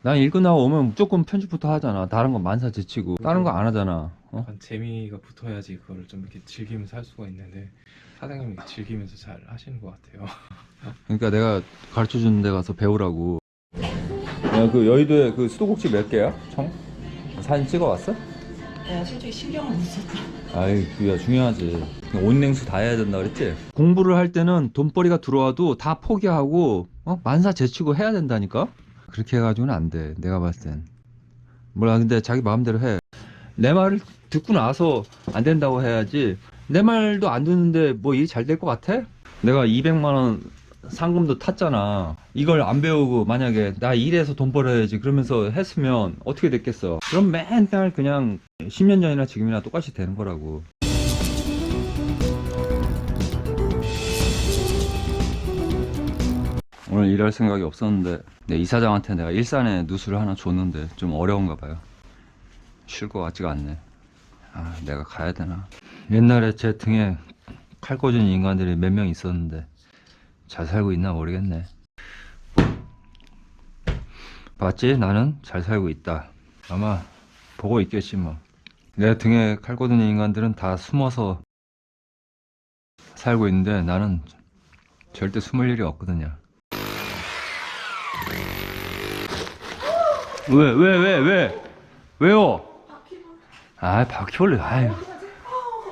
난 일 끝나고 오면 무조건 편집부터 하잖아. 다른 건 만사 제치고 다른 거 안 하잖아. 약간 재미가 붙어야지 그거를 좀 이렇게 즐기면서 할 수가 있는데 사장님이 즐기면서 잘 하시는 것 같아요. 그러니까 내가 가르쳐 주는 데 가서 배우라고. 야, 그 여의도에 그 수도꼭지 몇 개야? 총? 사진 찍어 왔어? 내가 솔직히 신경을 못 썼다. 아이, 그야 중요하지. 온냉수 다 해야 된다 그랬지? 공부를 할 때는 돈벌이가 들어와도 다 포기하고 만사 제치고 해야 된다니까? 그렇게 해가지고는 안 돼. 내가 봤을 땐. 몰라, 근데 자기 마음대로 해. 내 말을 듣고 나서 안 된다고 해야지. 내 말도 안 듣는데 뭐 일이 잘 될 것 같아? 내가 200만 원 상금도 탔잖아. 이걸 안 배우고 만약에 나 일해서 돈 벌어야지 그러면서 했으면 어떻게 됐겠어? 그럼 맨날 그냥 10년 전이나 지금이나 똑같이 되는 거라고. 오늘 일할 생각이 없었는데 내 이사장한테 내가 일산에 누수를 하나 줬는데 좀 어려운가 봐요. 쉴 것 같지가 않네. 아, 내가 가야 되나? 옛날에 제 등에 칼 꽂은 인간들이 몇 명 있었는데 잘 살고 있나 모르겠네. 봤지? 나는 잘 살고 있다. 아마 보고 있겠지 뭐. 내 등에 칼 꽂은 인간들은 다 숨어서 살고 있는데 나는 절대 숨을 일이 없거든요. 왜요? 아, 바퀴벌레. 아유,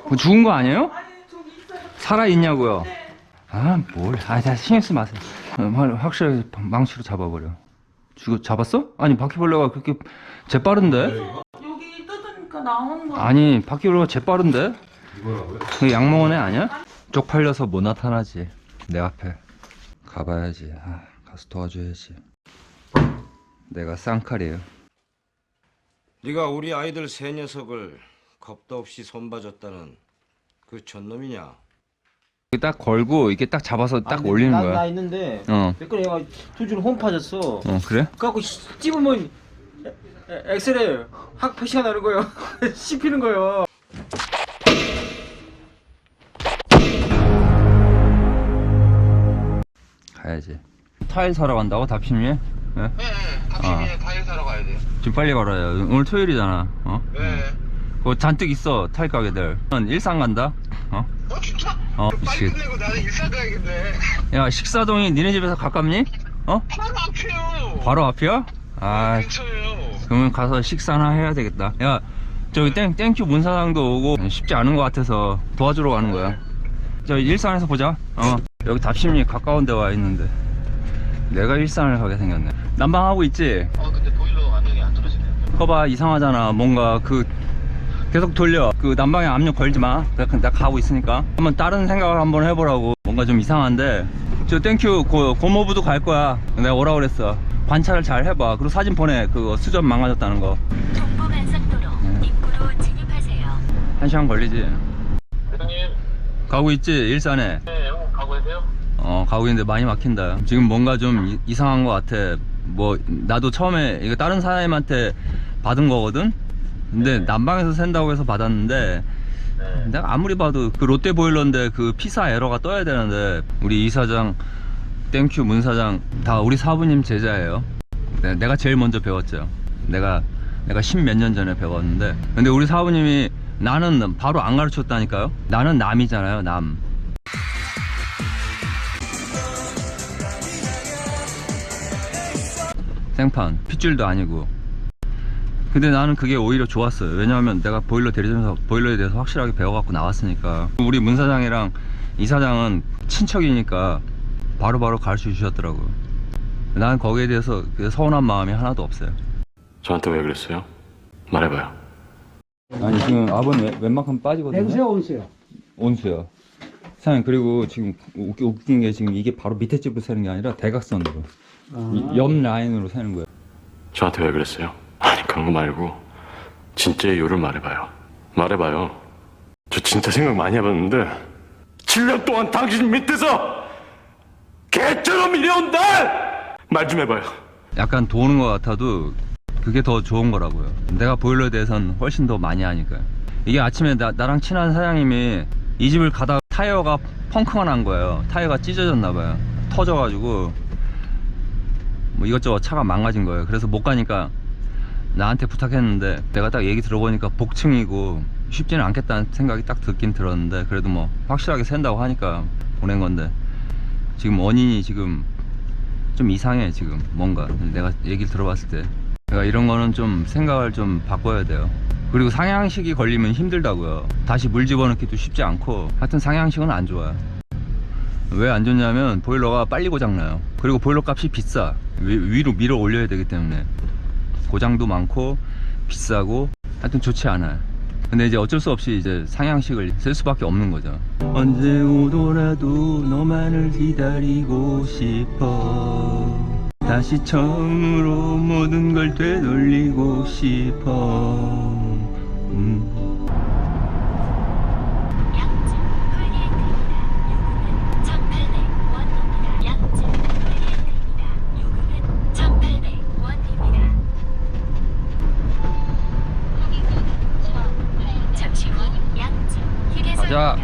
뭐 죽은 거 아니에요? 살아 있냐고요? 아, 뭘? 아, 자, 신경 쓰지 마세요. 확실하게 망치로 잡아버려. 잡았어? 아니, 바퀴벌레가 그렇게 재빠른데? 여기 뜯으니까 나오는 거. 아니, 바퀴벌레가 재빠른데? 그 양몽원 애 아니야? 쪽팔려서 못 나타나지. 내 앞에. 가봐야지. 아, 가서 도와줘야지. 내가 쌍칼이에요. 네가 우리 아이들 세 녀석을 겁도 없이 손봐줬다는 그 촌놈이냐? 딱 걸고 이렇게 딱 잡아서 딱 올리는 거야. 나 있는데 어. 댓글에 얘가 두 줄 홈 파졌어. 그래? 그래갖고 찝으면 엑셀에 확 표시가 나는 거예요. 씹히는 거예요. 가야지. 타일 사러 간다고? 답심이에? 네? 답심이에 타일 사러 가야 돼요. 지금 빨리 걸어요. 오늘 토요일이잖아. 네. 그거 잔뜩 있어, 타일 가게들. 넌 일산 간다? 진짜? 미치겠다. 빨리 끝내고 나는 일산 가야겠네. 야, 식사동이 니네 집에서 가깝니? 바로 앞이에요. 바로 앞이야? 아, 근처예요. 그러면 가서 식사나 해야 되겠다. 야, 저기 땡큐 문사장도 오고 쉽지 않은 것 같아서 도와주러 가는 거야. 저 일산에서 보자. 여기 답심리 가까운 데 와 있는데 내가 일산을 가게 생겼네. 난방하고 있지? 근데 보일러 안정이 안 떨어지네요. 그거 봐, 이상하잖아. 뭔가 계속 돌려. 난방에 압력 걸지 마. 내가 가고 있으니까. 한번 다른 생각을 한번 해보라고. 뭔가 좀 이상한데. 저 땡큐 고모부도 갈 거야. 내가 오라 그랬어. 관찰을 잘 해봐. 그리고 사진 보내. 그거 수전 망가졌다는 거. 동부간선도로 입구로 진입하세요. 1시간 걸리지. 대장님. 가고 있지? 일산에. 네, 형 가고 계세요? 가고 있는데 많이 막힌다. 지금 뭔가 좀 이상한 것 같아. 뭐 나도 처음에 이거 다른 사장님한테 받은 거거든? 근데 난방에서 샌다고 해서 받았는데 내가 아무리 봐도 그 롯데 보일러인데 그 피사 에러가 떠야 되는데 우리 이사장, 땡큐 문사장 다 우리 사부님 제자예요. 내가 제일 먼저 배웠죠. 내가 십몇 년 전에 배웠는데 근데 우리 사부님이 나는 바로 안 가르쳤다니까요. 나는 남이잖아요, 남. 생판, 핏줄도 아니고. 근데 나는 그게 오히려 좋았어요. 왜냐하면 내가 보일러 대리점에서 보일러에 대해서 확실하게 배워갖고 나왔으니까. 우리 문사장이랑 이사장은 친척이니까 바로바로 가르쳐 주셨더라고요. 나는 거기에 대해서 서운한 마음이 하나도 없어요. 저한테 왜 그랬어요? 말해봐요. 아니 지금 아버님 웬만큼 빠지거든요. 냉수야 온수야. 온수요. 사장님, 그리고 지금 웃긴 게 지금 이게 바로 밑에 집으로 새는 게 아니라 대각선으로 옆 라인으로 새는 거예요. 저한테 왜 그랬어요? 아니 그런 거 말고 진짜 이유를 말해봐요. 말해봐요. 저 진짜 생각 많이 해봤는데 7년 동안 당신 밑에서 개처럼 일해온다! 말 좀 해봐요. 약간 도는 것 같아도 그게 더 좋은 거라고요. 내가 보일러에 대해서는 훨씬 더 많이 하니까요. 이게 아침에 나랑 친한 사장님이 이 집을 가다가 타이어가 펑크가 난 거예요. 타이어가 찢어졌나 봐요. 터져가지고 뭐 이것저것 차가 망가진 거예요. 그래서 못 가니까 나한테 부탁했는데 내가 딱 얘기 들어보니까 복층이고 쉽지는 않겠다는 생각이 딱 듣긴 들었는데 그래도 뭐 확실하게 샌다고 하니까 보낸 건데 지금 원인이 지금 좀 이상해. 지금 뭔가 내가 얘기를 들어봤을 때 내가 이런 거는 좀 생각을 좀 바꿔야 돼요. 그리고 상향식이 걸리면 힘들다고요. 다시 물 집어넣기도 쉽지 않고 하여튼 상향식은 안 좋아요. 왜 안 좋냐면 보일러가 빨리 고장나요. 그리고 보일러 값이 비싸. 위로 밀어 올려야 되기 때문에 고장도 많고 비싸고 하여튼 좋지 않아요. 근데 이제 어쩔 수 없이 이제 상향식을 쓸 수밖에 없는 거죠. 언제 오더라도 너만을 기다리고 싶어. 다시 처음으로 모든 걸 되돌리고 싶어. 양증 쿨리엔트입니다. 요금은 1,800원입니다. 양증 쿨리엔트입니다. 요금은 1,800원입니다. 잠시 후 양증 휴게소입니다. 가자.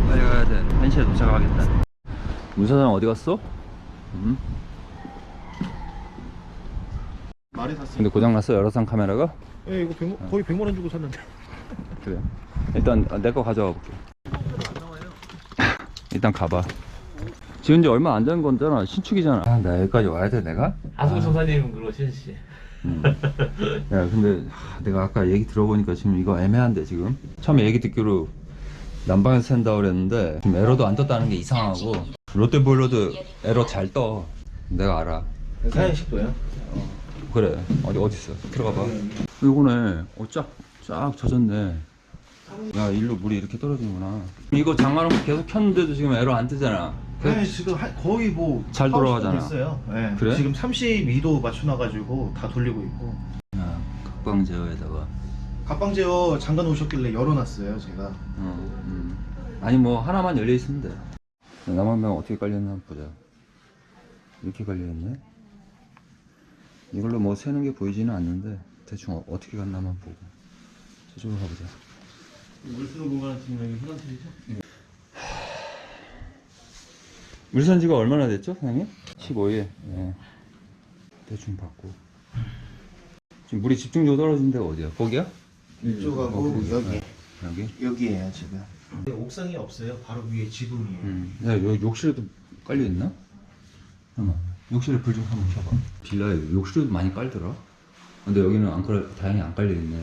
빨리 가야 돼. 1시에 도착하겠다. 문사장 어디 갔어? 말이 샀어요. 근데 고장났어? 열화상 카메라가? 예, 이거 거의 100만 원 주고 샀는데. 그래. 일단 내 거 가져와 볼게. 일단 가봐. 지은 지 얼마 안 된 거잖아. 신축이잖아. 아, 나 여기까지 와야 돼, 내가? 아승 선사님은 그러시지. 야, 근데 내가 아까 얘기 들어보니까 지금 이거 애매한데 지금? 처음에 얘기 듣기로 난방에서 샌다고 그랬는데 지금 에러도 안 떴다는 게 이상하고 롯데보일러도 에러 잘 떠. 내가 알아. 상향식도요? 그래. 어딨어? 들어가봐. 이거네. 쫙 젖었네. 야, 일로 물이 이렇게 떨어지는구나. 이거 장만하고 계속 켰는데도 지금 에러 안 뜨잖아. 네, 지금 거의 뭐 잘 돌아가잖아. 있어요. 네. 그래? 지금 32도 맞춰놔가지고 다 돌리고 있고. 야, 각방 제어에다가. 갑방 제어 잠가 놓으셨길래 열어놨어요, 제가. 아니 뭐 하나만 열려 있으면 돼. 남한명 어떻게 깔렸나 한번 보자. 이렇게 깔려있네. 이걸로 뭐 새는 게 보이지는 않는데 대충 어떻게 갔나만 보고 저쪽으로 가보자. 물 쓰는 공간 같은 경우는 흔한틀이죠? 물산지가 얼마나 됐죠, 사장님? 15일. 네. 대충 받고. 지금 물이 집중적으로 떨어진 데가 어디야? 거기야? 이쪽하고 여기. 여기? 여기에요, 지금. 옥상이 없어요. 바로 위에 지붕이에요. 야, 여기 욕실에도 깔려 있나? 잠깐만. 욕실에 불 좀 한번 켜봐. 빌라에 욕실에도 많이 깔더라. 근데 여기는 다행히 안 깔려 있네.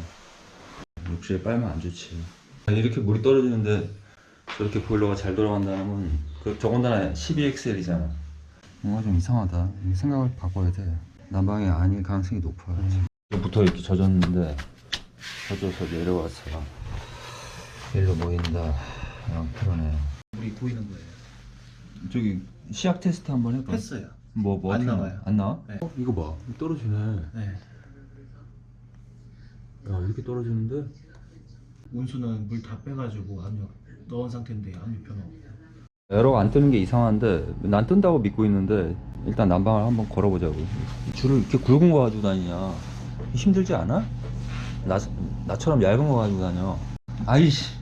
욕실에 빨면 안 좋지. 이렇게 물이 떨어지는데 저렇게 보일러가 잘 돌아간다는 건 더군다나 12XL이잖아. 뭔가 좀 이상하다. 생각을 바꿔야 돼. 난방이 아닐 가능성이 높아. 부터 이렇게 젖었는데 젖어서 내려와서 일로 모인다. 그러네. 물이 보이는 거예요. 저기 시약 테스트 한번 해봐. 했어요. 뭐 안 어떻게 나와요. 안 나와? 네. 이거 봐. 떨어지네. 네. 야, 이렇게 떨어지는데? 온수는 물 다 빼가지고 압력 넣은 상태인데 압력 변화 없고. 에러가 안 뜨는 게 이상한데 난 뜬다고 믿고 있는데 일단 난방을 한번 걸어보자고. 줄을 이렇게 굵은 거 가지고 다니냐? 힘들지 않아? 나처럼 얇은 거 가지고 다녀. 아이씨,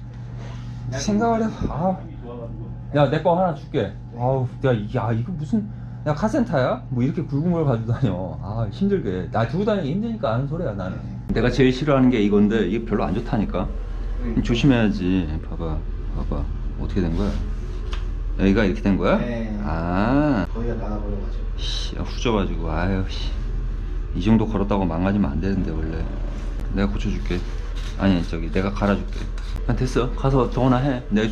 생각을 해봐. 야, 내 거 하나 줄게. 아우, 야, 이거 무슨, 야, 카센터야? 뭐 이렇게 굵은 걸 가지고 다녀. 아, 힘들게. 나 두고 다니기 힘드니까 하는 소리야, 나는. 내가 제일 싫어하는 게 이건데 이게 별로 안 좋다니까. 조심해야지. 봐봐. 어떻게 된 거야? 여기가 이렇게 된 거야? 네. 아, 거기가 나가버려가지고. 씨, 후져가지고. 아유, 씨. 이 정도 걸었다고 망가지면 안 되는데 원래. 내가 고쳐줄게. 아니, 내가 갈아줄게. 그냥 됐어. 가서 정원아 해. 내가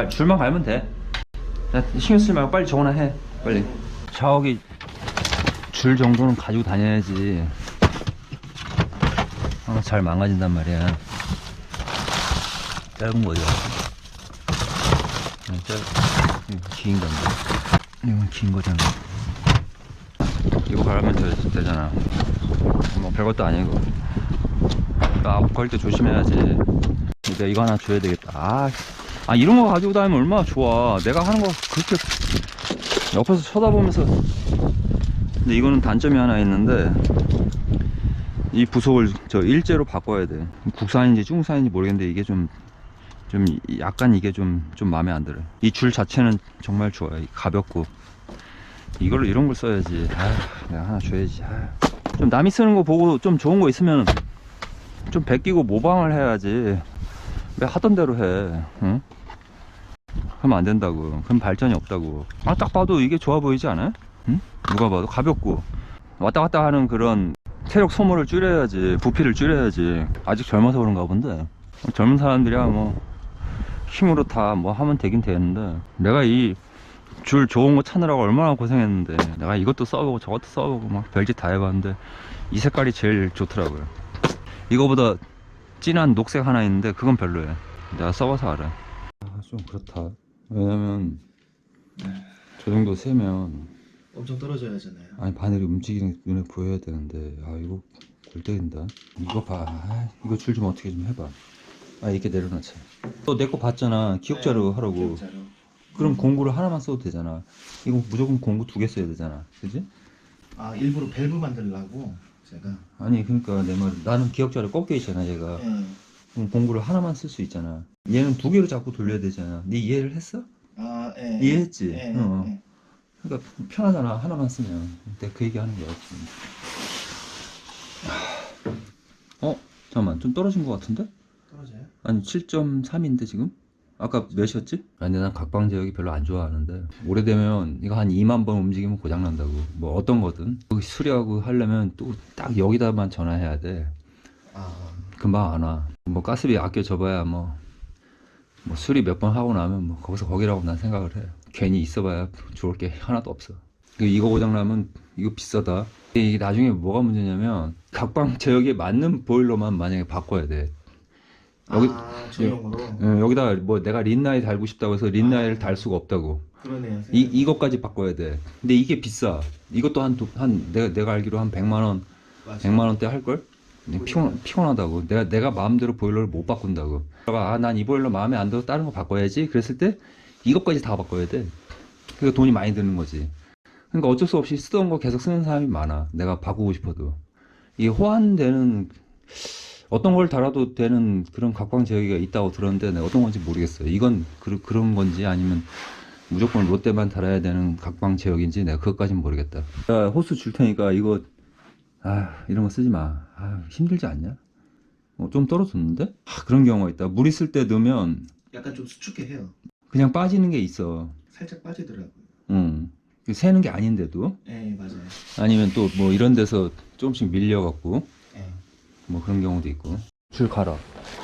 줄만 갈면 돼. 야, 신경 쓰지 말고 빨리 정원아 해. 빨리. 샤워기 줄 정도는 가지고 다녀야지. 잘 망가진단 말이야. 짧은 거 어디야? 긴 건데. 이건 긴 거잖아. 이거 갈면 되잖아. 뭐 별것도 아니고. 걸 때 조심해야지. 내가 이거 하나 줘야 되겠다. 아, 이런 거 가지고 다니면 얼마나 좋아. 내가 하는 거 그렇게 옆에서 쳐다보면서. 근데 이거는 단점이 하나 있는데 이 부속을 저 일제로 바꿔야 돼. 국산인지 중국산인지 모르겠는데 이게 좀 약간 이게 좀 마음에 안 들어. 이 줄 자체는 정말 좋아요. 가볍고 이걸로 이런 걸 써야지. 내가 하나 줘야지. 좀 남이 쓰는 거 보고 좀 좋은 거 있으면 좀 베끼고 모방을 해야지. 왜 하던 대로 해? 응? 그러면 안 된다고. 그럼 발전이 없다고. 딱 봐도 이게 좋아 보이지 않아요? 응? 누가 봐도 가볍고 왔다 갔다 하는 그런 체력 소모를 줄여야지. 부피를 줄여야지. 아직 젊어서 그런가 본데. 젊은 사람들이야 뭐 힘으로 다 뭐 하면 되긴 되는데, 내가 이 줄 좋은 거 찾느라고 얼마나 고생했는데, 내가 이것도 써보고 저것도 써보고 막 별짓 다 해봤는데 이 색깔이 제일 좋더라고요. 이거보다 진한 녹색 하나 있는데 그건 별로예요. 내가 써봐서 알아. 좀 그렇다. 왜냐면 저 정도 세면 엄청 떨어져야 하잖아요. 아니 바늘이 움직이는 눈에 보여야 되는데, 이거 골 때린다. 이거 봐. 이거 줄 좀 어떻게 좀 해봐. 이렇게 내려놓자. 너 내 거 봤잖아. 기억자료 하라고. 기억자료. 그럼 공구를 하나만 써도 되잖아. 이거 무조건 공구 2개 써야 되잖아. 그지? 일부러 밸브 만들려고 제가. 아니 그러니까 내 말은, 나는 기억자료 꺾여 있잖아 얘가. 그럼 공구를 하나만 쓸 수 있잖아. 얘는 2개로 자꾸 돌려야 되잖아. 네 이해를 했어? 예. 이해했지? 예. 그러니까 편하잖아 하나만 쓰면. 내가 그 얘기 하는 거야 지금. 잠깐만, 좀 떨어진 것 같은데? 떨어져요? 아니 7.3인데 지금? 아까 몇이었지? 아니 난 각방 제어기 별로 안 좋아하는데, 오래되면 이거 한 2만 번 움직이면 고장난다고. 뭐 어떤 거든 수리하고 하려면 또 딱 여기다만 전화해야 돼. 금방 안 와. 뭐 가스비 아껴 줘봐야 뭐 수리 몇 번 하고 나면 뭐 거기서 거기라고 난 생각을 해. 괜히 있어봐야 좋을 게 하나도 없어. 이거 고장나면 이거 비싸다. 이게 나중에 뭐가 문제냐면, 각방 제어기에 맞는 보일러만 만약에 바꿔야 돼. 여기 전용으로. 여기다가 뭐 내가 린나이 달고 싶다고 해서 린나이를 달 수가 없다고. 그러네요. 이것까지 바꿔야 돼. 근데 이게 비싸. 이것도 내가 알기로 한 100만 원, 맞아요. 100만 원대 할 걸? 피곤하다고. 내가 마음대로 보일러를 못 바꾼다고. 난 이 보일러 마음에 안 들어서 다른 거 바꿔야지. 그랬을 때 이것까지 다 바꿔야 돼. 그러니까 돈이 많이 드는 거지. 그러니까 어쩔 수 없이 쓰던 거 계속 쓰는 사람이 많아. 내가 바꾸고 싶어도. 이게 호환되는, 어떤 걸 달아도 되는 그런 각광 제어기가 있다고 들었는데 내가 어떤 건지 모르겠어요. 이건 그런 건지 아니면 무조건 롯데만 달아야 되는 각광 제어기인지 내가 그것까진 모르겠다. 야, 호스 줄 테니까 이거 이런 거 쓰지 마. 힘들지 않냐? 좀 떨어졌는데? 그런 경우가 있다. 물 있을 때 넣으면 약간 좀 수축해요. 그냥 빠지는 게 있어. 살짝 빠지더라고요. 새는 게 아닌데도. 네, 맞아요. 아니면 또 뭐 이런 데서 조금씩 밀려갖고 네. 뭐 그런 경우도 있고. 줄 갈아.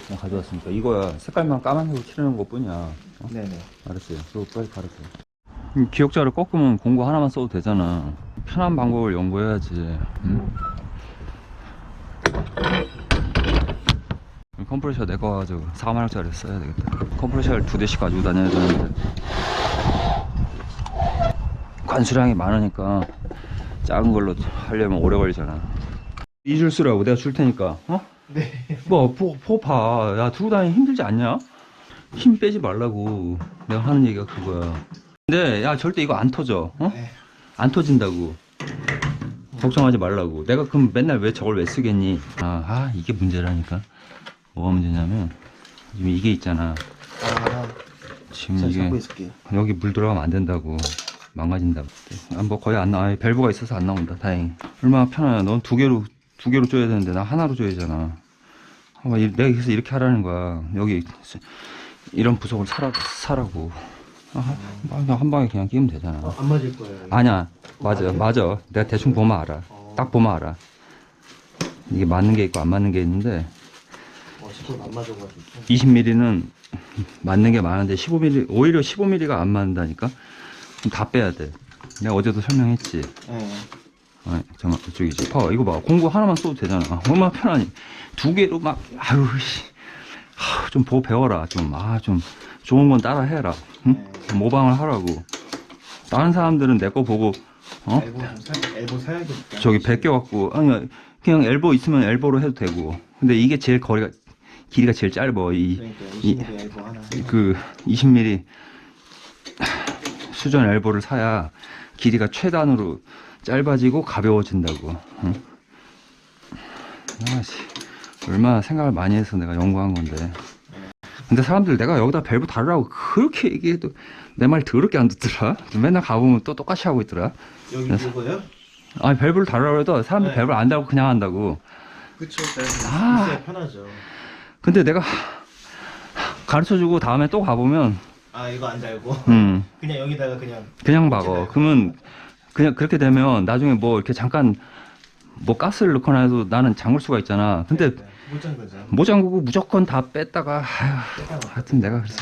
그냥 가져왔으니까. 이거야. 색깔만 까만색으로 칠하는 것 뿐이야. 네네. 알았어요. 그거 빨리 갈았어요. 기억자를 꺾으면 공구 하나만 써도 되잖아. 편한 방법을 연구해야지. 응? 컴프레셔 내 거 가지고 4만원짜리 써야 되겠다. 컴프레셔를 2대씩 가지고 다녀야 되는데 관수량이 많으니까 작은 걸로 하려면 오래 걸리잖아. 이 줄 쓰라고 내가 줄 테니까. 네. 뭐 봐. 야, 두고 다니기 힘들지 않냐? 힘 빼지 말라고. 내가 하는 얘기가 그거야. 근데 야, 절대 이거 안 터져. 네. 안 터진다고. 걱정하지 말라고. 내가 그럼 맨날 왜 저걸 왜 쓰겠니? 이게 문제라니까. 뭐가 문제냐면 지금 이게 있잖아. 지금 제가 이게 잡고 있을게요. 여기 물 들어가면 안 된다고. 망가진다고. 뭐 거의 안 나와. 밸브가 있어서 안 나온다. 다행히. 얼마나 편하냐. 넌 두 개로 줘야 되는데 나 하나로 줘야잖아. 내가 그래서 이렇게 하라는 거야. 여기 이런 부속을 사라고. 그냥 한 방에 그냥 끼면 되잖아. 안 맞을 거예요. 아니야. 맞아. 내가 대충 보면 알아. 딱 보면 알아. 이게 맞는 게 있고 안 맞는 게 있는데, 지금 안 맞아가지고. 20mm는 맞는 게 많은데 15mm, 오히려 15mm가 안 맞는다니까. 그럼 다 빼야 돼. 내가 어제도 설명했지. 네. 잠깐 저기지. 봐, 이거 봐. 공구 하나만 써도 되잖아. 얼마나 편하니. 2개로 막 좀 보고 배워라. 좀 좋은 건 따라 해라. 응? 모방을 하라고. 다른 사람들은 내 거 보고 엘보 사야겠다. 저기 베껴갖고 그냥 엘보 있으면 엘보로 해도 되고. 근데 이게 제일 길이가 제일 짧아. 그러니까 20mm 엘보 하나. 20mm 수전 엘보를 사야 길이가 최단으로 짧아지고 가벼워진다고. 응? 아씨, 얼마나 생각을 많이 해서 내가 연구한 건데. 근데 사람들 내가 여기다 밸브 달으라고 그렇게 얘기해도 내 말 더럽게 안 듣더라. 맨날 가보면 또 똑같이 하고 있더라. 여기 그래서- 이거요? 아니 밸브를 달으라고 해도 사람들 네. 밸브를 안 달고 그냥 한다고. 그쵸. 아. 있어야 편하죠. 근데 내가 가르쳐주고 다음에 또 가보면 아 이거 안 달고 그냥 여기다가 그냥 박어. 그러면 그냥 그렇게 되면 나중에 뭐 이렇게 잠깐 뭐 가스를 넣거나 해도 나는 잠글 수가 있잖아. 근데 못 잠그죠. 못 잠그고 무조건 다 뺐다가 아휴, 하여튼 내가 그래서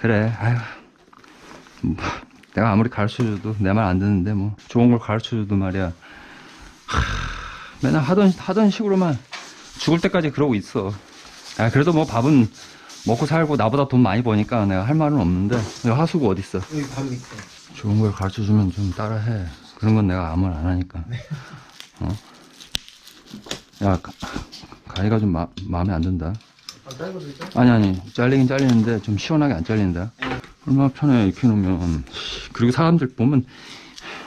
그래 아휴 뭐, 내가 아무리 가르쳐줘도 내 말 안 듣는데 뭐 좋은 걸 가르쳐줘도 말이야 맨날 하던 식으로만 죽을 때까지 그러고 있어. 아 그래도 뭐 밥은 먹고 살고 나보다 돈 많이 버니까 내가 할 말은 없는데 여기 하수구 어딨어. 여기 밥 밑에. 좋은 걸 가르쳐주면 좀 따라해. 그런 건 내가 아무 말 안 하니까. 어? 야 가위가 좀 마음에 안 든다. 안 달고 드릴까요? 아니 잘리긴 잘리는데 좀 시원하게 안 잘린다. 얼마나 편해 이렇게 놓으면. 그리고 사람들 보면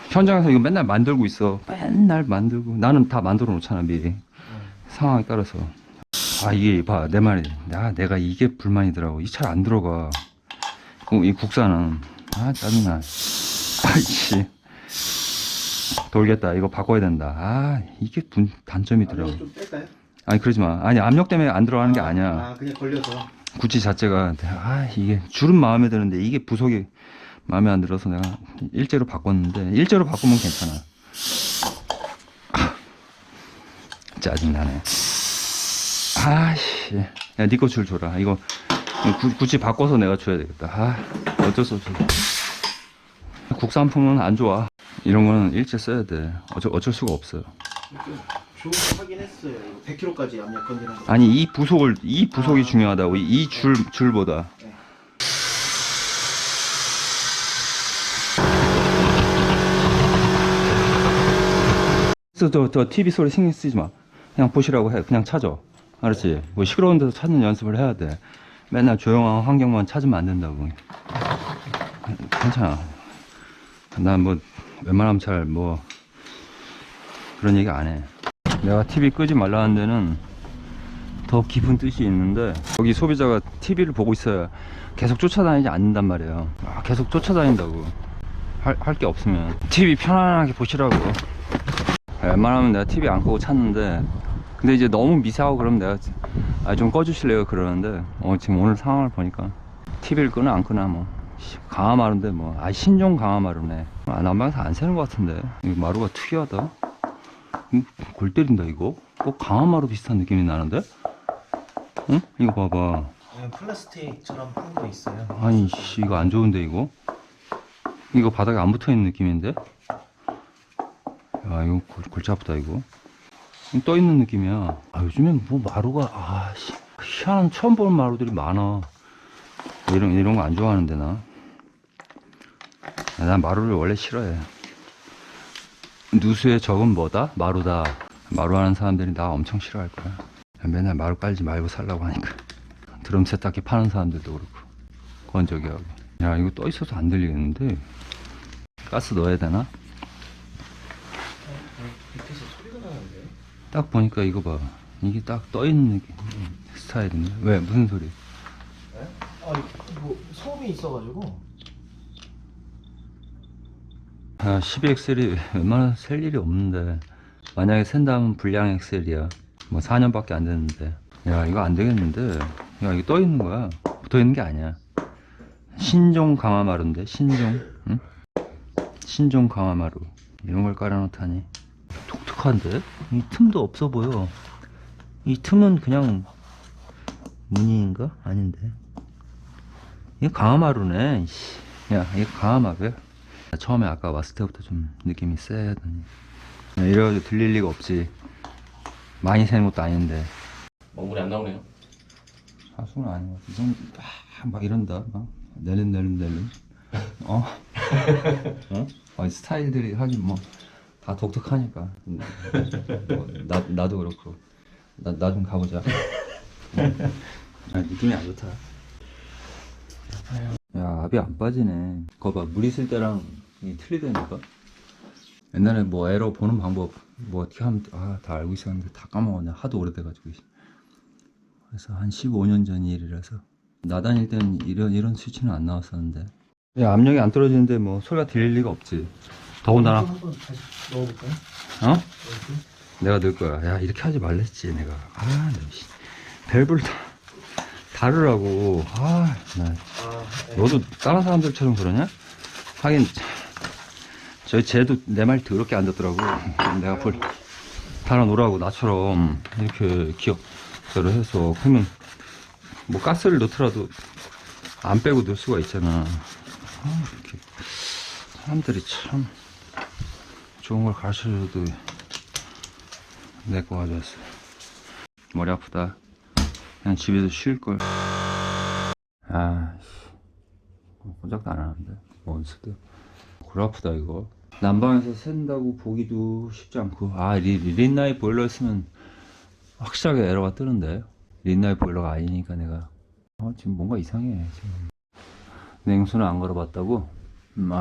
현장에서 이거 맨날 만들고 있어. 맨날 만들고 나는 다 만들어 놓잖아 미리 상황에 따라서. 아 이게 봐 내 말이 내가 이게 불만이더라고. 이 잘 안 들어가 이 국산은. 아 짜증나. 아이씨 돌겠다. 이거 바꿔야 된다. 아 이게 단점이더라고. 좀 뺄까요? 아니 그러지 마. 아니 압력 때문에 안 들어가는 게 아니야. 아 그냥 걸려서. 구찌 자체가 아 이게 줄은 마음에 드는데 이게 부속이 마음에 안 들어서 내가 일제로 바꿨는데 일제로 바꾸면 괜찮아. 짜증나네. 아씨 야 니 거 줄 줘라. 이거 구찌 바꿔서 내가 줘야 되겠다. 아 어쩔 수 없어. 국산품은 안 좋아. 이런 거는 일제 써야 돼. 어쩔 수가 없어요. 좋은 거 하긴 했어요. 이거 100kg까지 압력 건드는 거. 아니 이 부속이 중요하다고. 이 줄보다. 그래서 저 TV 소리 신경 쓰지 마. 그냥 보시라고 해. 그냥 찾아. 알았지? 뭐 시끄러운 데서 찾는 연습을 해야 돼. 맨날 조용한 환경만 찾으면 안 된다고. 괜찮아. 난 뭐 웬만하면 잘 뭐 그런 얘기 안 해. 내가 TV 끄지 말라는 데는 더 깊은 뜻이 있는데 여기 소비자가 TV를 보고 있어야 계속 쫓아다니지 않는단 말이에요. 계속 쫓아다닌다고. 할 게 없으면 TV 편안하게 보시라고. 웬만하면 내가 TV 안 끄고 찾는데 근데 이제 너무 미세하고 그러면 내가 좀 꺼주실래요 그러는데 지금 오늘 상황을 보니까 TV를 끄나 안 끄나 뭐 강화마루인데 뭐 신종 강화마루네. 난방에서 안 새는 것 같은데. 이거 마루가 특이하다. 골 때린다 이거. 꼭 강화마루 비슷한 느낌이 나는데? 응? 이거 봐봐. 그냥 플라스틱처럼 한 거 있어요. 아니 씨 이거 안 좋은데 이거? 이거 바닥에 안 붙어있는 느낌인데? 야 이거 골치 아프다 이거. 떠있는 느낌이야. 요즘엔 뭐 마루가 희한한 처음 보는 마루들이 많아. 이런 거 안 좋아하는데 난 마루를 원래 싫어해. 누수의 적은 뭐다? 마루다. 마루 하는 사람들이 나 엄청 싫어할 거야. 맨날 마루 깔지 말고 살라고 하니까. 드럼 세탁기 파는 사람들도 그렇고 건조기 하고. 야 이거 떠 있어서 안 들리겠는데 가스 넣어야 되나? 밑에서 소리가 나는데. 딱 보니까 이거 봐. 이게 딱 떠 있는 스타일인데. 왜 무슨 소리? 뭐 소음이 있어가지고. 12엑셀이 웬만하면 셀 일이 없는데 만약에 샌다면 불량 엑셀이야. 뭐 4년밖에 안 됐는데. 야 이거 안 되겠는데. 야 이거 떠 있는 거야. 붙어 있는 게 아니야. 신종 강화마루인데 신종. 응? 신종 강화마루. 이런 걸 깔아놓다니. 독특한데? 이 틈도 없어 보여. 이 틈은 그냥 무늬인가? 아닌데. 이거 강화마루네. 야 이거 강화마루야. 처음에 아까 왔을 때부터 좀 느낌이 쎄하더니. 이래가지고 들릴 리가 없지. 많이 새는 것도 아닌데. 물이 안 나오네요. 하수는 아닌 것 같아. 이 정도 막 이런다. 막 낼름. 어? 스타일들이 하긴 뭐 다 독특하니까. 뭐 나도 그렇고. 나 좀 가보자. 느낌이 안 좋다. 야 압이 안 빠지네. 거봐 물 있을 때랑 이 틀리다니까. 옛날에 뭐 에러 보는 방법 뭐 어떻게 하면 다 알고 있었는데 다 까먹었네. 하도 오래돼가지고. 그래서 한 15년 전 일이라서 나 다닐 때는 이런 수치는 안 나왔었는데. 야, 압력이 안 떨어지는데 뭐 소리가 들릴 리가 없지. 더군다나. 한번 다시 넣어볼까요? 어? 내가 넣을 거야. 야, 이렇게 하지 말랬지 내가. 밸브를 다르라고. 너도 다른 사람들처럼 그러냐? 하긴 쟤도 내 말 더럽게 안 듣더라고. 내가 볼 달아놓으라고 나처럼 이렇게 기억대로 해서. 그러면 뭐 가스를 넣더라도 안 빼고 넣을 수가 있잖아. 이렇게 사람들이 참 좋은 걸 가르쳐줘도 내 거 가져왔어. 머리 아프다. 그냥 집에서 쉴걸. 꼼짝도 안 하는데 원스도. 골 아프다 이거. 난방에서 샌다고 보기도 쉽지 않고. 린나이 보일러 쓰면 확실하게 에러가 뜨는데 린나이 보일러가 아니니까 내가 지금 뭔가 이상해 지금. 냉수는 안 걸어봤다고?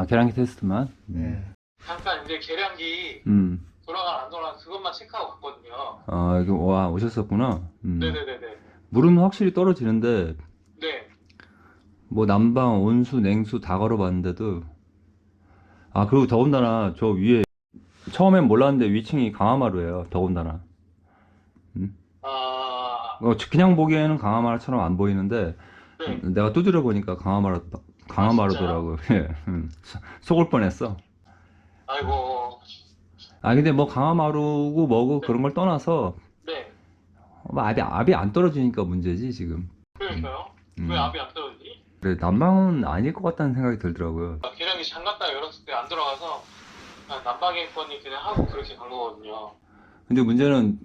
계량기 테스트만? 네. 잠깐 이제 계량기 돌아가 안 돌아가 그것만 체크하고 갔거든요. 여기 오셨었구나. 네네네네. 물은 확실히 떨어지는데 네. 뭐 난방, 온수, 냉수 다 걸어봤는데도. 그리고 더군다나 저 위에 처음엔 몰랐는데 위층이 강화마루예요. 더군다나. 그냥 보기에는 강화마루처럼 안 보이는데 네. 내가 두드려 보니까 강화마루더라고. 예. 속을 뻔했어. 아이고. 근데 뭐 강화마루고 뭐고 그런 걸 떠나서 네. 압이 안 떨어지니까 문제지 지금. 그러니까요. 왜 압이 안 떨어지지? 그래, 난방은 아닐 것 같다는 생각이 들더라고요. 계량기 잠갔다 열었을 때 안 들어가서 그냥 난방했더니 그냥 하고 그렇게 간 거거든요. 근데 문제는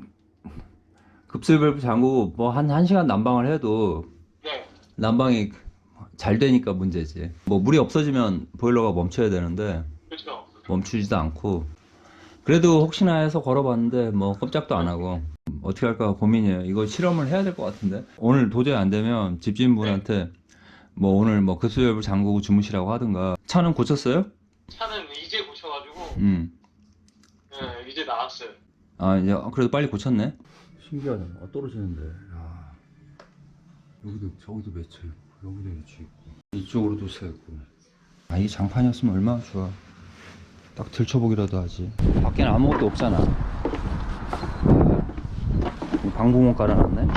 급수유 밸브 잠그고 뭐 한 1시간 난방을 해도 네. 난방이 잘 되니까 문제지. 뭐 물이 없어지면 보일러가 멈춰야 되는데 그렇죠. 멈추지도 않고. 그래도 혹시나 해서 걸어봤는데 뭐 꼼짝도 안 하고. 어떻게 할까 고민이에요. 이거 실험을 해야 될 것 같은데 오늘 도저히 안 되면 집주인분한테 뭐 오늘 뭐 급수유 밸브 잠그고 주무시라고 하든가. 차는 고쳤어요? 차는 이제 고쳐가지고 네, 이제 나왔어요. 이제 그래도 빨리 고쳤네. 신기하다. 떨어지는데. 여기도 저기도 맺혀 있고 여기도 맺혀 있고 이쪽으로도 새 있고. 이게 장판이었으면 얼마나 좋아. 딱 들춰보기라도 하지. 밖에는 아무것도 없잖아. 방공호 깔아놨네.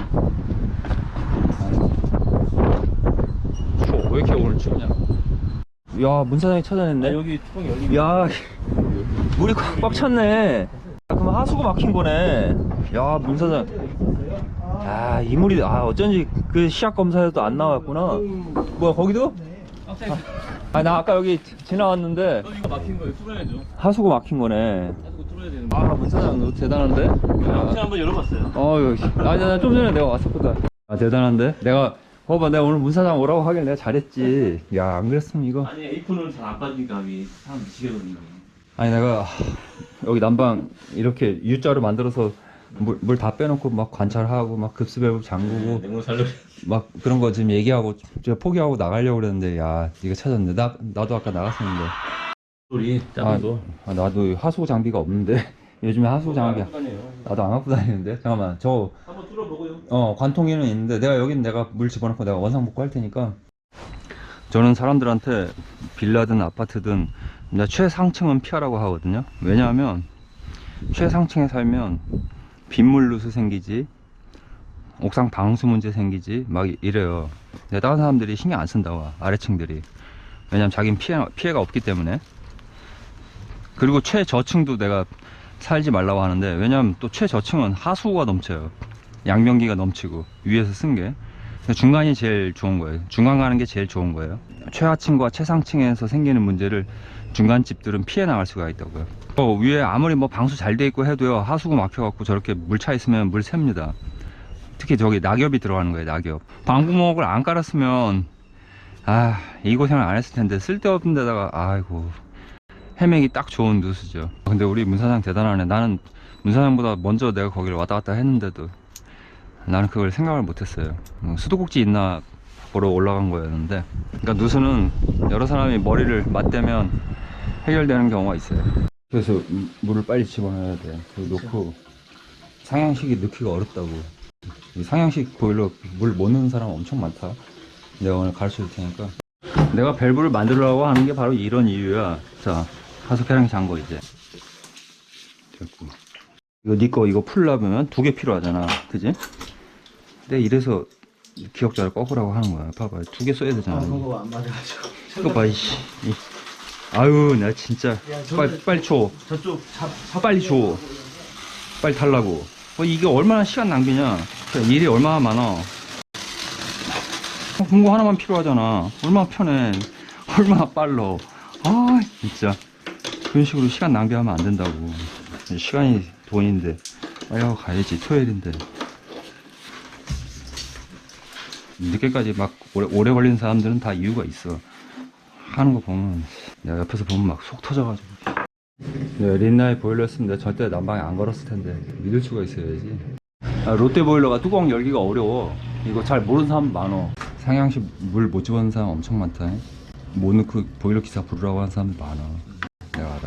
왜 이렇게 오늘 춥냐. 야, 문 사장이 찾아냈네. 여기 뚜껑 열리고. 야, 물이 꽉 찼네. 그럼 하수구 막힌 거네. 야, 문 사장. 이 물이 어쩐지 그 시약 검사에도 안 나왔구나. 뭐야, 거기도? 나 아까 여기 지나왔는데 이거 막힌 거예요. 뚫어야죠. 하수구 막힌 거네. 하수구 뚫어야 되는 문 사장 너 대단한데? 한번 열어봤어요. 나 좀 전에 내가 왔었거든. 대단한데? 내가 오늘 문 사장 오라고 하길 내가 잘했지. 야, 안 그랬으면 이거. 아니 에이프는 잘 안 빠지니까 압이 사람 미치겠거든요. 내가 여기 난방 이렇게 U자로 만들어서 물 다 빼놓고 막 관찰하고 막 급수 밸브 잠그고 냉동 살려. 막 그런 거 지금 얘기하고 제가 포기하고 나가려고 그랬는데 이거 찾았네. 나도 아까 나갔었는데. 우리 짱도. 나도 하수구 장비가 없는데 요즘에 하수구 장비 나도 안 갖고 다니는데. 잠깐만, 저 한번 뚫어보고요. 관통기는 있는데 내가 물 집어넣고 내가 원상 복구 할 테니까. 저는 사람들한테 빌라든 아파트든 최상층은 피하라고 하거든요. 왜냐하면 최상층에 살면 빗물 누수 생기지, 옥상 방수 문제 생기지 막 이래요. 근데 다른 사람들이 신경 안 쓴다고, 아래층들이. 왜냐면 자기는 피해가 없기 때문에. 그리고 최저층도 내가 살지 말라고 하는데, 왜냐면 또 최저층은 하수구가 넘쳐요. 양변기가 넘치고 위에서 쓴 게. 중간이 제일 좋은 거예요. 중간 가는 게 제일 좋은 거예요. 최하층과 최상층에서 생기는 문제를 중간집들은 피해 나갈 수가 있다고요. 위에 아무리 뭐 방수 잘 돼 있고 해도요, 하수구 막혀갖고 저렇게 물 차 있으면 물 셉니다. 특히 저기 낙엽이 들어가는 거예요. 낙엽. 방구목을 안 깔았으면 이 고생을 안 했을 텐데, 쓸데없는 데다가 아이고 헤매기 딱 좋은 누수죠. 근데 우리 문사장 대단하네. 나는 문사장보다 먼저 내가 거기를 왔다 갔다 했는데도 나는 그걸 생각을 못했어요. 수도꼭지 있나 보러 올라간 거였는데. 그러니까 누수는 여러 사람이 머리를 맞대면 해결되는 경우가 있어요. 그래서 물을 빨리 집어넣어야 돼. 그거 넣고 상향식이 넣기가 어렵다고. 이 상향식 보일러 물 못 넣는 사람 엄청 많다. 내가 오늘 가르쳐 줄 테니까. 내가 밸브를 만들려고 하는 게 바로 이런 이유야. 자, 가속회랑 잔거 이제. 됐고. 이거 네 거 이거 풀려면 2개 필요하잖아. 그지? 근데 이래서 기억자를 꺾으라고 하는 거야. 봐봐. 2개 써야 되잖아. 그거 안 맞아가지고. 이거 봐, 이씨. 아유, 나 진짜. 빨리 줘. 저쪽 빨리 줘. 빨리 달라고. 이게 얼마나 시간 낭비냐. 일이 얼마나 많아. 공고 하나만 필요하잖아. 얼마나 편해. 얼마나 빨라. 아, 진짜. 그런 식으로 시간 낭비하면 안 된다고. 시간이 돈인데. 빨리 하고 가야지. 토요일인데. 늦게까지 막 오래 걸리는 사람들은 다 이유가 있어. 하는 거 보면 내가 옆에서 보면 막 속 터져가지고. 린나의 보일러였으면 내가 절대 난방에 안 걸었을 텐데 믿을 수가 있어야지. 롯데 보일러가 뚜껑 열기가 어려워. 이거 잘 모르는 사람 많어. 상향식 물 못 집어넣는 사람 엄청 많다. 못 넣고 보일러 기사 부르라고 하는 사람들 많아. 내가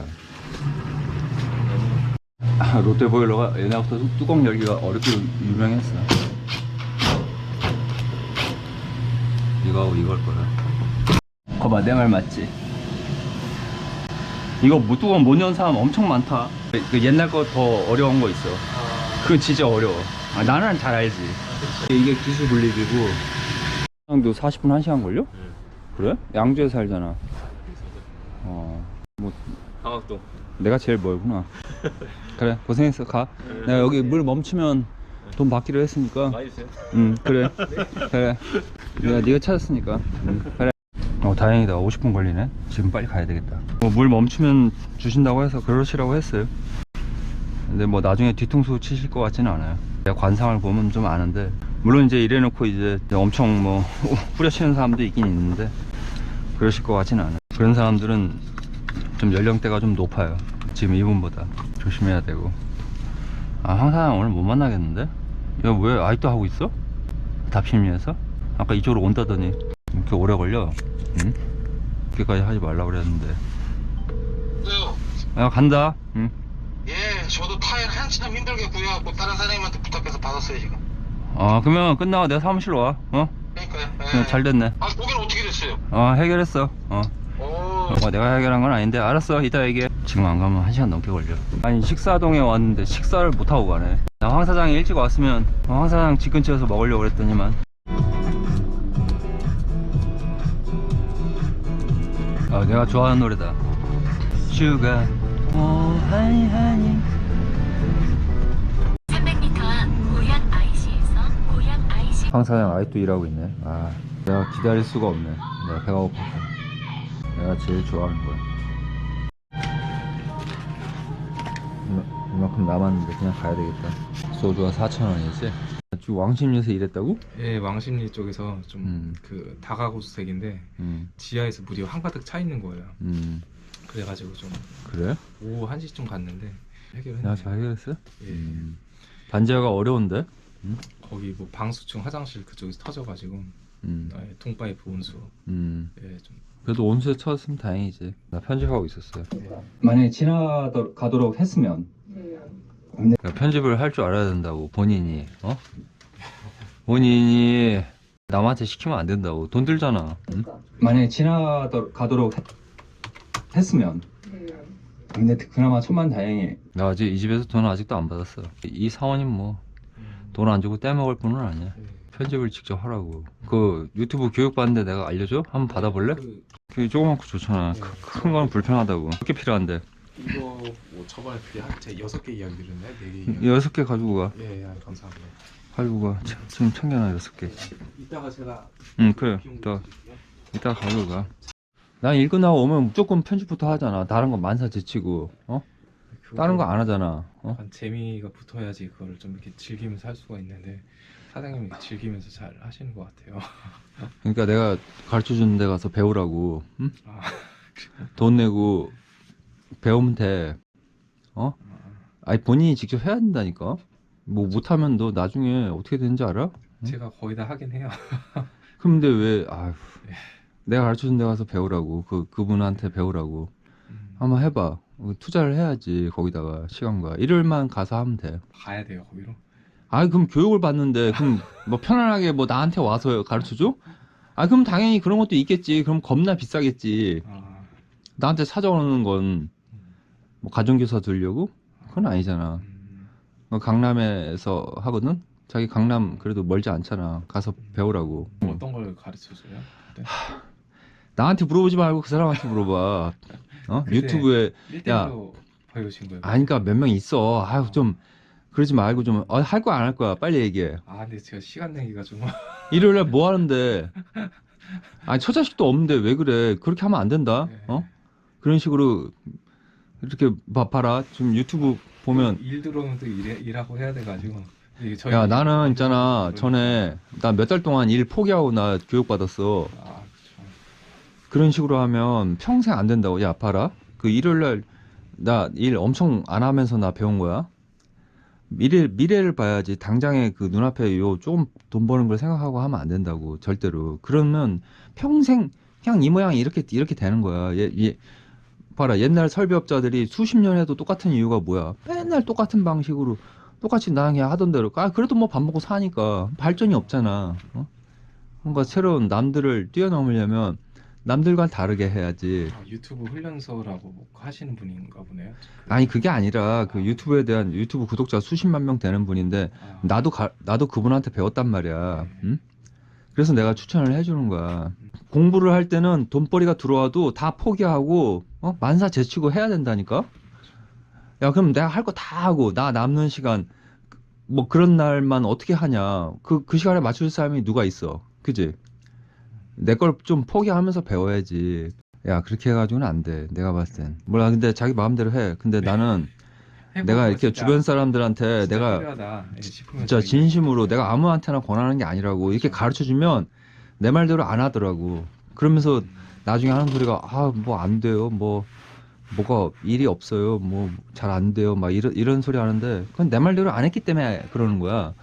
알아. 롯데 보일러가 옛날부터 뚜껑 열기가 어렵게 유명했어. 이거하고 이걸 거야. 거봐, 내 말 맞지? 이거 뚜껑 못 여는 사람 엄청 많다. 그 옛날 거 더 어려운 거 있어. 그건 진짜 어려워. 나는 잘 알지. 이게 기술 분립이고. 도 40분 1시간 걸려? 그래? 양주에 살잖아. 뭐 방학동. 내가 제일 멀구나. 그래, 고생했어. 가. 내가 여기 물 멈추면 돈 받기로 했으니까. 많이 주세요. 그래. 그래. 네가 찾았으니까. 그래. 다행이다. 50분 걸리네. 지금 빨리 가야 되겠다. 물 멈추면 주신다고 해서 그러시라고 했어요. 근데 뭐 나중에 뒤통수 치실 것 같지는 않아요. 내가 관상을 보면 좀 아는데, 물론 이제 이래놓고 이제 엄청 뭐 후려치는 사람도 있긴 있는데 그러실 것 같지는 않아요. 그런 사람들은 좀 연령대가 좀 높아요. 지금 이분보다. 조심해야 되고. 황사장 오늘 못 만나겠는데? 이거 왜 아직도 하고 있어? 답심리에서? 아까 이쪽으로 온다더니 이렇게 오래 걸려. 응? 그렇게까지 하지 말라고 그랬는데. 왜요? 야, 간다. 응? 예, 저도 타일 한참 힘들게 구해갖고 다른 사장님한테 부탁해서 받았어요 지금. 그러면 끝나고 내가 사무실로 와. 그러니까요. 예. 잘 됐네. 거기는 어떻게 됐어요? 해결했어. 오. 내가 해결한 건 아닌데. 알았어, 이따 얘기해. 지금 안 가면 1시간 넘게 걸려. 아니, 식사동에 왔는데 식사를 못하고 가네. 나 황 사장이 일찍 왔으면 황 사장 집 근처에서 먹으려고 그랬더니만. 내가 좋아하는 노래다. 슈가 하니 하니. 300m 앞 고양 IC에서 고양 IC. 황 사장 아직도 일하고 있네. 내가 기다릴 수가 없네. 내가 배가 고파서. 내가 제일 좋아하는 거야. 이만큼 남았는데 그냥 가야 되겠다. 소주가 4,000원이지? 지금 왕십리에서 일했다고? 예, 왕십리 쪽에서 좀 그 다가구수색인데 지하에서 물이 한가득 차 있는 거예요. 그래가지고 좀 그래? 오후 1시쯤 갔는데 해결했네. 야, 잘 해결했어? 예. 반지하가 어려운데? 거기 뭐 방수층 화장실 그쪽에서 터져가지고 동파이프 온수. 예, 좀. 그래도 온수에 쳐졌으면 다행이지. 나 편집하고 있었어요. 만약에 지나가도록 했으면 그러니까 편집을 할 줄 알아야 된다고. 본인이 본인이 남한테 시키면 안 된다고. 돈 들잖아. 만약에 지나가도록 했으면 근데 그나마 천만다행히 나 아직 이 집에서 돈 아직도 안 받았어. 이 사원님 뭐 돈 안 주고 떼먹을 뿐은 아니야. 편집을 직접 하라고. 그 유튜브 교육받는데 내가 알려줘? 한번 받아볼래? 그 조그맣고 좋잖아. 큰 건 불편하다고. 몇 개 필요한데? 이거 뭐 저번에 제가 6개 이야기 드렸나요? 4개 이야기. 6개 가지고 가. 예, 감사합니다. 가지고 가. 지금 챙겨놔 6개. 이따가 제가 그래. 이따 가지고 가. 난 일 끝나고 오면 무조건 편집부터 하잖아. 다른 거 만사 제치고. 다른 거 안 하잖아. 약간 재미가 붙어야지 그걸 좀 이렇게 즐기면서 할 수가 있는데 사장님이 즐기면서 잘 하시는 것 같아요. 그러니까 내가 가르쳐주는 데 가서 배우라고. 응? 돈 내고 배우면 돼. 아니 본인이 직접 해야 된다니까. 뭐 못하면 너 나중에 어떻게 되는지 알아? 제가 거의 다 하긴 해요. 근데 왜 내가 가르쳐준 데 가서 배우라고. 그분한테 배우라고. 한번 해봐. 투자를 해야지. 거기다가 시간과 일요일만 가서 하면 돼. 가야 돼요 거기로? 아 그럼 교육을 받는데 그럼 뭐 편안하게 뭐 나한테 와서 가르쳐줘? 아 그럼 당연히 그런 것도 있겠지. 그럼 겁나 비싸겠지. 나한테 찾아오는 건 뭐 가정교사 들려고? 그건 아니잖아. 강남에서 하거든? 자기 강남 그래도 멀지 않잖아. 가서 배우라고. 어떤 걸 가르쳐줘요? 네. 나한테 물어보지 말고 그 사람한테 물어봐. 그때 유튜브에 1대1로 배우신 거예요? 아니 그러니까 몇 명 있어. 아유 좀 그러지 말고 좀 할 거야 안 할 거야 빨리 얘기해. 아 근데 제가 시간 내기가 좀 일요일날 뭐 하는데? 아니 처자식도 없는데 왜 그래? 그렇게 하면 안 된다. 그런 식으로 이렇게 봐라. 지금 유튜브 보면 일 들어오면 또 일하고 해야 돼가지고 이게 저희 야 나는 있잖아 전에 나 몇 달 동안 일 포기하고 나 교육 받았어. 아 그쵸. 그런 식으로 하면 평생 안 된다고. 야 봐라 그 일요일날 나 일 엄청 안 하면서 나 배운 거야. 미래를 봐야지. 당장에 그 눈앞에 요 조금 돈 버는 걸 생각하고 하면 안 된다고. 절대로. 그러면 평생 그냥 이 모양 이렇게 되는 거야. 봐라 옛날 설비업자들이 수십 년 해도 똑같은 이유가 뭐야? 맨날 똑같은 방식으로 똑같이 나 그냥 하던 대로. 아 그래도 뭐 밥 먹고 사니까 발전이 없잖아. 뭔가 새로운 남들을 뛰어넘으려면 남들과 다르게 해야지. 유튜브 훈련소라고 하시는 분인가 보네요. 아니 그게 아니라 그 유튜브에 대한 유튜브 구독자 수십만 명 되는 분인데 나도 그분한테 배웠단 말이야. 응? 그래서 내가 추천을 해주는 거야. 공부를 할 때는 돈벌이가 들어와도 다 포기하고 만사 제치고 해야 된다니까. 야 그럼 내가 할 거 다 하고 나 남는 시간 뭐 그런 날만 어떻게 하냐. 그 시간에 맞출 사람이 누가 있어. 그지? 내 걸 좀 포기하면서 배워야지. 야 그렇게 해가지고는 안 돼. 내가 봤을 땐. 몰라 근데 자기 마음대로 해. 근데 나는 내가 이렇게 주변 사람들한테 내가 진짜 진심으로 내가 아무한테나 권하는 게 아니라고. 이렇게 가르쳐주면 내 말대로 안 하더라고. 그러면서 나중에 하는 소리가 아 뭐 안 돼요. 뭐가 일이 없어요. 뭐 잘 안 돼요. 막 이런 소리 하는데 그건 내 말대로 안 했기 때문에 그러는 거야.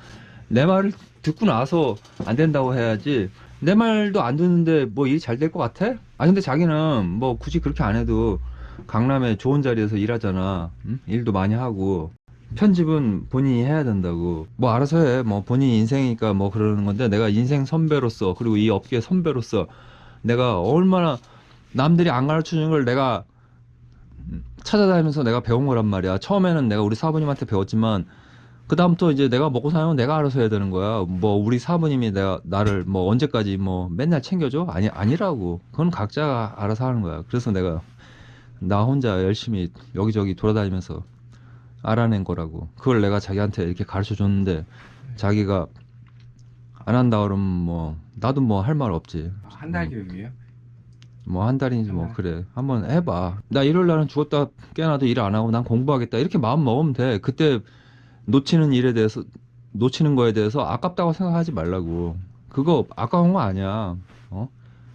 내 말을 듣고 나서 안 된다고 해야지. 내 말도 안 듣는데 뭐 일이 잘 될 것 같아? 아 근데 자기는 뭐 굳이 그렇게 안 해도 강남에 좋은 자리에서 일하잖아. 응? 일도 많이 하고. 편집은 본인이 해야 된다고. 뭐 알아서 해. 뭐 본인 인생이니까 뭐 그러는 건데 내가 인생 선배로서 그리고 이 업계 선배로서 내가 얼마나 남들이 안 가르쳐주는 걸 내가 찾아다니면서 내가 배운 거란 말이야. 처음에는 내가 우리 사부님한테 배웠지만 그 다음부터 이제 내가 먹고 사는 건 내가 알아서 해야 되는 거야. 뭐 우리 사부님이 나를 뭐 언제까지 뭐 맨날 챙겨줘? 아니라고. 그건 각자가 알아서 하는 거야. 그래서 내가 나 혼자 열심히 여기저기 돌아다니면서 알아낸 거라고. 그걸 내가 자기한테 이렇게 가르쳐 줬는데 자기가 안 한다 그러면 뭐 나도 뭐 할 말 없지. 한 달 교육이에요? 뭐 한 달인지 뭐 그래. 한번 해봐. 나 일요일 날은 죽었다 깨어나도 일 안 하고 난 공부하겠다. 이렇게 마음 먹으면 돼. 그때 놓치는 거에 대해서 아깝다고 생각하지 말라고. 그거 아까운 거 아니야.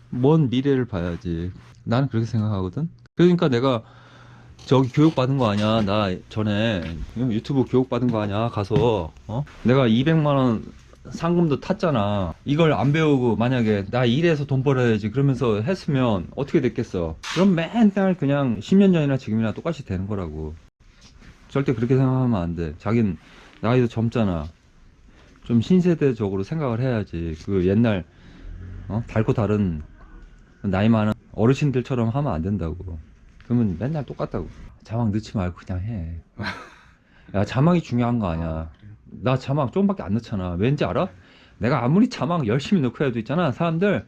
먼 미래를 봐야지. 나는 그렇게 생각하거든. 그러니까 내가 저기 교육 받은 거 아니야. 나 전에 유튜브 교육 받은 거 아니야. 가서 내가 200만 원 상금도 탔잖아. 이걸 안 배우고 만약에 나 일해서 돈 벌어야지 그러면서 했으면 어떻게 됐겠어. 그럼 맨날 그냥 10년 전이나 지금이나 똑같이 되는 거라고. 절대 그렇게 생각하면 안 돼. 자긴 나이도 젊잖아. 좀 신세대적으로 생각을 해야지. 그 옛날 달고 다른 나이 많은 어르신들처럼 하면 안 된다고. 그러면 맨날 똑같다고. 자막 넣지 말고 그냥 해. 야 자막이 중요한 거 아니야. 나 자막 조금밖에 안 넣잖아. 왠지 알아? 내가 아무리 자막 열심히 넣고 해도 있잖아. 사람들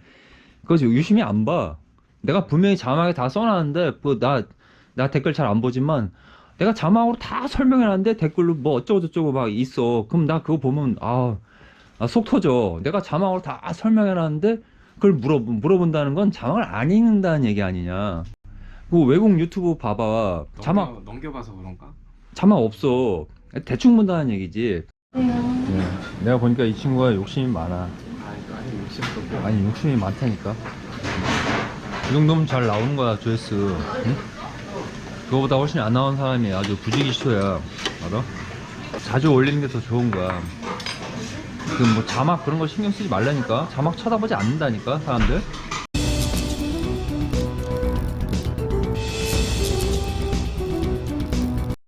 그거 유심히 안 봐. 내가 분명히 자막에 다 써놨는데 뭐 나 댓글 잘 안 보지만 내가 자막으로 다 설명해놨는데 댓글로 뭐 어쩌고저쩌고 막 있어. 그럼 나 그거 보면 속 터져. 내가 자막으로 다 설명해놨는데 그걸 물어본다는 건 자막을 안 읽는다는 얘기 아니냐. 그 외국 유튜브 봐봐. 자막 넘겨봐서 그런가? 자막 없어. 대충 본다는 얘기지. 내가 보니까 이 친구가 욕심이 많아. 아니 욕심이 많다니까. 이 정도면 잘 나오는 거야 조회수. 응? 그거보다 훨씬 안 나온 사람이 아주 부지기수야. 알아? 자주 올리는 게 더 좋은 거야. 그 뭐 자막 그런 거 신경 쓰지 말라니까. 자막 쳐다보지 않는다니까 사람들.